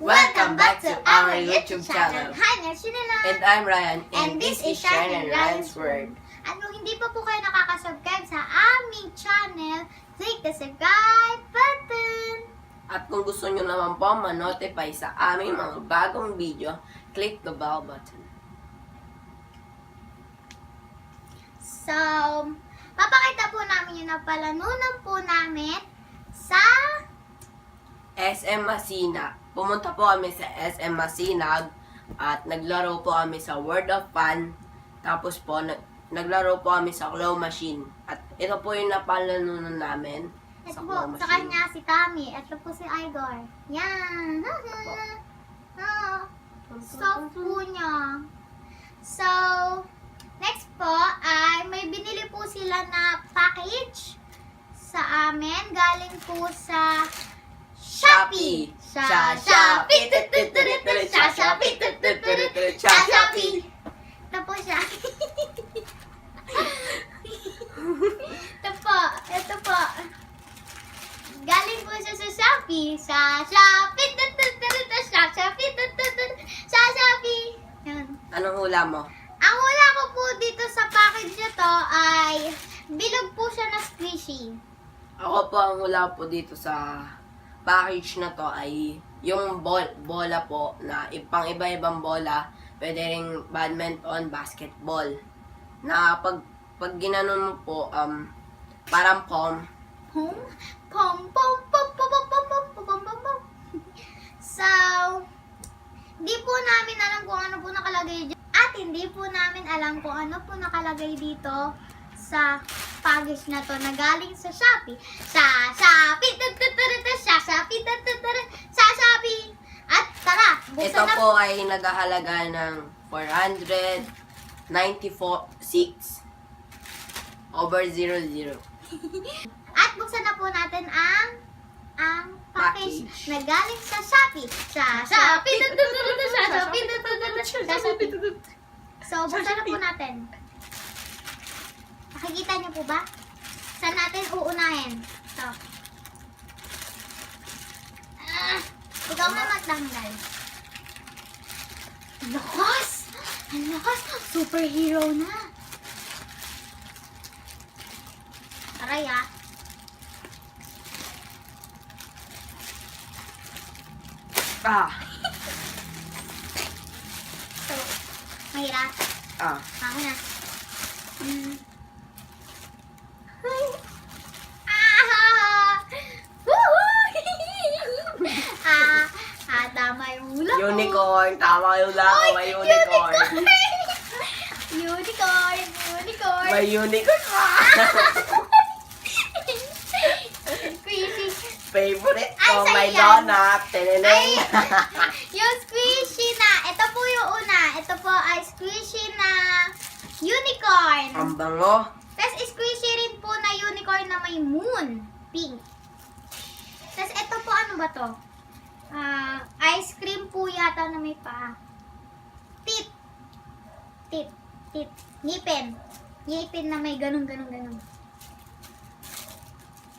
Welcome back to our YouTube channel. Hi, I'm Shineryansworld. And I'm Ryan. And this is Shineryansworld. At kung hindi pa po kayo nakaka-subscribe sa aming channel, click the subscribe button. At kung gusto nyo naman po ma-notify sa aming mga bagong video, click the bell button. So, papakita po namin yung napalanunan po namin sa SM Masinag. Pumunta po kami sa SM Masinag at naglaro po kami sa World of Fun. Tapos po, naglaro po kami sa claw machine. At ito po yung napalanunan namin ito sa po, claw sa machine. kanya si Tami. Ito po si Igor. Yan. Soft po niya. So, next po ay may binili po sila na package sa amin. Galing po sa Shopee. Sa Shopee. Sa Shopee. Sa Shopee. Ito po siya. Ito po. Galing po siya sa Shopee. Sa Shopee. Sa Shopee. Sa Shopee. Yan. Anong hula mo? Ang hula ko po dito sa package na to ay bilog po siya na squishy. Ako po, ang hula po dito sa package na to ay yung bola po na pang iba-ibang bola. Pwede ring badminton, basketball. Na pag ginanon mo po, parang pom. So, hindi po namin alam kung ano po nakalagay dyan. At hindi po namin alam kung ano po nakalagay dito sa package na to na galing sa Shopee. Sa Shopee. Sa Shopee. Sa Shopee. At tara, buksan Ito na po ay naghahalaga ng 496 over 00. At buksan na po natin ang package na galing sa Shopee. Sa Shopee. Sa Shopee. Sa Shopee. So, buksan na po natin. Nakikita niyo po ba? Saan natin uunahin? Ito. Ikaw na magtanggal. Lakas! Ang lakas! Superhero na! Aray ah. So, mahirap. Ako na. Tama yung hula ko. Unicorn! Tama yung hula ko. May unicorn. Unicorn! May unicorn ka! Squishy. Favorite Ay, ko, sa'yo may yan. donut. Ay, Tineneng. yung squishy na. Ito po yung una. Ito po ay squishy na unicorn. Ang bango. Tapos squishy rin po na unicorn na may moon. Pink. Tapos ito po ano ba to? Ice cream po yata na may paa. Tit. Ngipin. Ngipin na may ganun.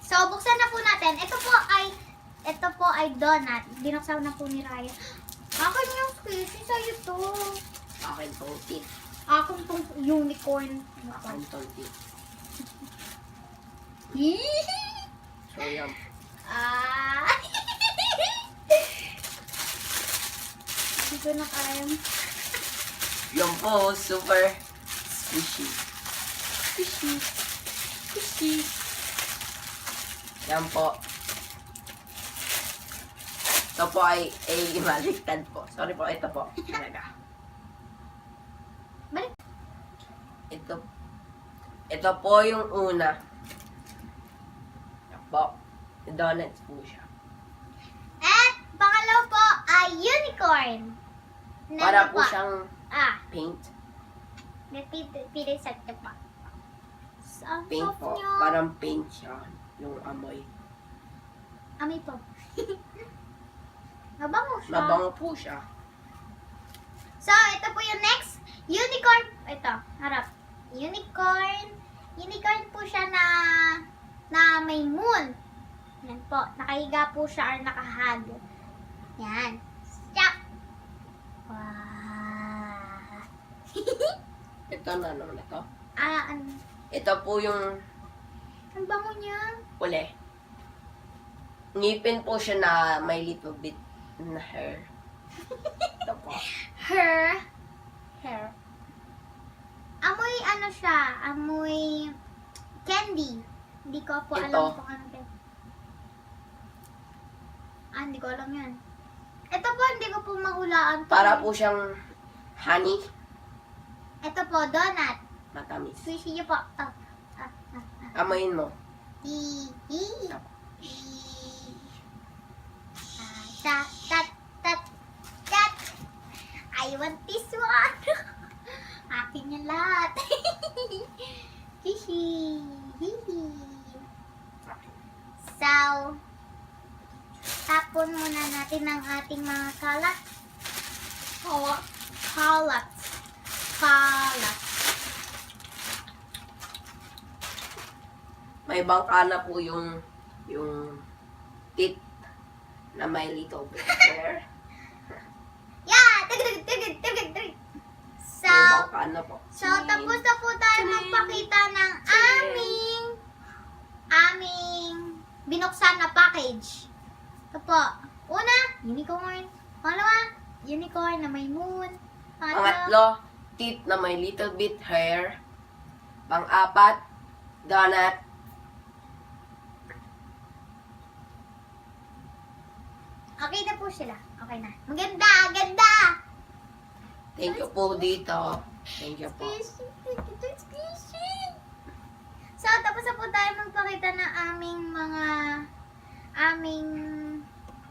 So, buksan na po natin. Ito po ay donut. Binuksan na po ni Ryan. Akin yung squishy sa'yo to. Akin tong tit. Akin tong unicorn. Akin tong tit. So, yan. Hindi ko na kaya. Yung po, super squishy. Yan po. Ito po ay baliktad po. Sorry po, ito po. Talaga. Balik. Ito po yung una. Yan po. Donuts po siya. At pangalaw po ay unicorn. Para po siyang paint. Pili sa ito pa. Ang Paint soft po. niya. Parang paint siya. Yung amoy. Amoy po. Mabango siya. Mabango po siya. So, ito po yung next. Unicorn. Ito, harap. Unicorn. Unicorn po siya na may moon. Yan po. Nakahiga po siya or nakahag. Yan. Ito na naman ito. Ano? Ito po yung Ang bango niya. uli. Ngipin po siya na may little bit na hair. Ito po. Hair. Amoy ano siya? Amoy candy. Hindi ko po Ito. alam kung ano din. Hindi ko alam yan. Ito po, hindi ko po mahulaan to. Para po siyang honey. Ito po, donut. Matamis. Squishy niyo po. Amayin mo. Tat, tat, tat, tat. I want this one. Akin yan lahat. Hihi. Hihi. So, tapon muna natin ang ating mga kalat. Kalat. May bangka na po yung teeth na may little bit hair. Yeah! Tigig. So, May bangka na po. So, tapos na po tayo magpakita ng aming binuksan na package. Ito po. Una, unicorn. Pangalawa, unicorn na may moon. Pangatlo, teeth na may little bit hair. Pang-apat, donut. Okay na po sila. Okay na. Maganda. Thank you po dito. Thank you po. Squishy. So, tapos na po tayo magpakita ng aming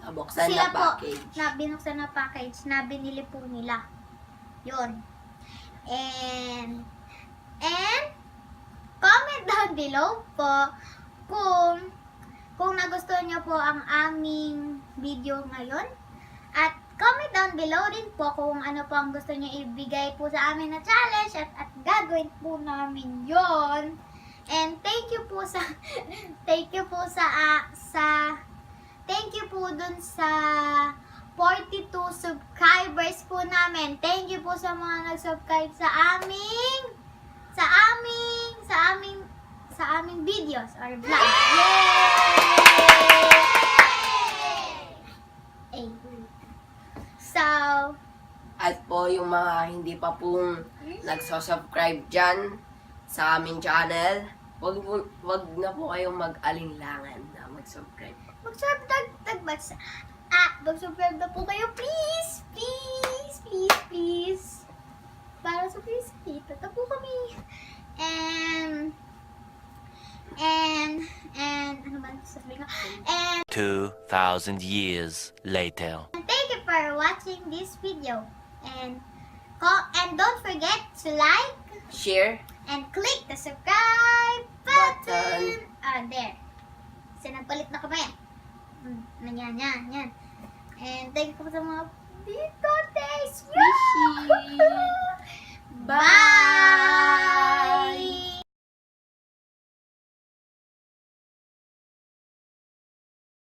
Nabuksan sila na po, package. na binuksan na package na binili po nila. Yun. And comment down below po kung nagustuhan niyo po ang aming video ngayon. At comment down below din po kung ano po ang gusto niyo ibigay po sa amin na challenge at gagawin po namin yon. And thank you po dun sa 42 subscribers po namin. Thank you po sa mga nag-subscribe sa aming videos or vlog. Yay! So, At po yung mga hindi pa pong nagsusubscribe dyan sa aming channel, wag na po kayong mag-alinlangan na mag-subscribe. mag-subscribe na po kayo, please! Para sa please, kita na po kami. And ano ba sasabihin ko? And 2,000 years later. thank you for watching this video. And don't forget to like Share. and click the subscribe button. Button. There. Sinagpalit na kami. Yan. And thank you sa mga dito, Squishy. Bye!